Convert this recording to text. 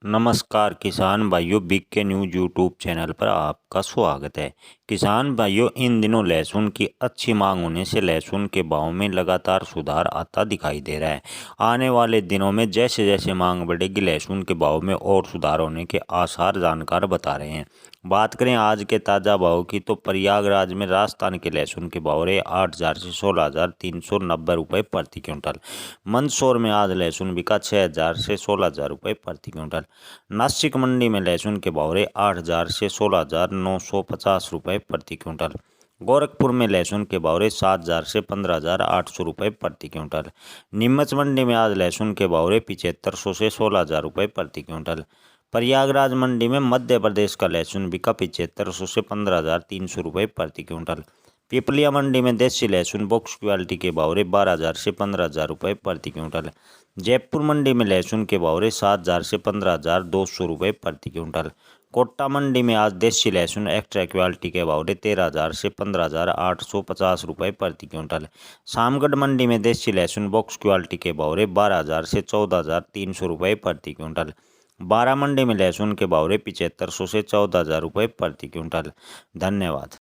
नमस्कार किसान भाइयों, बिग के न्यूज़ यूट्यूब चैनल पर आपका स्वागत है। किसान भाइयों, इन दिनों लहसुन की अच्छी मांग होने से लहसुन के भाव में लगातार सुधार आता दिखाई दे रहा है। आने वाले दिनों में जैसे जैसे मांग बढ़ेगी, लहसुन के भाव में और सुधार होने के आसार जानकार बता रहे हैं। बात करें आज के ताज़ा भाव की, तो प्रयागराज में राजस्थान के लहसुन के भाव रहे 8,000 से 16,390 रुपये प्रति क्विंटल। मंदसौर में आज लहसुन बिका 6,000 से 16,000 रुपये प्रति क्विंटल। नासिक मंडी में लहसुन के भाव रहे 8,000 से 16,950 रुपये प्रति क्विंटल। गोरखपुर में लहसुन के भाव रहे 7,000 से 15,800 रुपये प्रति क्विंटल। नीमच मंडी में आज लहसुन के भाव रहे 7,500 से 16,000 रुपये प्रति क्विंटल। प्रयागराज मंडी में मध्य प्रदेश का लहसुन बिका 7,500 से 15,300 रुपये प्रति क्विंटल। पिपलिया मंडी में देसी लहसुन बॉक्स क्वालिटी के भाव रहे 12,000 से 15,000 रुपये प्रति क्विंटल। जयपुर मंडी में लहसुन के भाव रहे 7,000 से 15,200 रुपये प्रति क्विंटल। कोटा मंडी में आज देसी लहसुन एक्स्ट्रा क्वालिटी के भाव रहे 13,000 से 15,850 रुपये प्रति क्विंटल। शामगढ़ मंडी में देसी लहसुन बॉक्स क्वालिटी के भाव रहे 12,000 से 14,300 रुपये प्रति क्विंटल। बारा मंडी में लहसुन के भाव रहे 7,500 से 14,000 रुपये प्रति क्विंटल। धन्यवाद।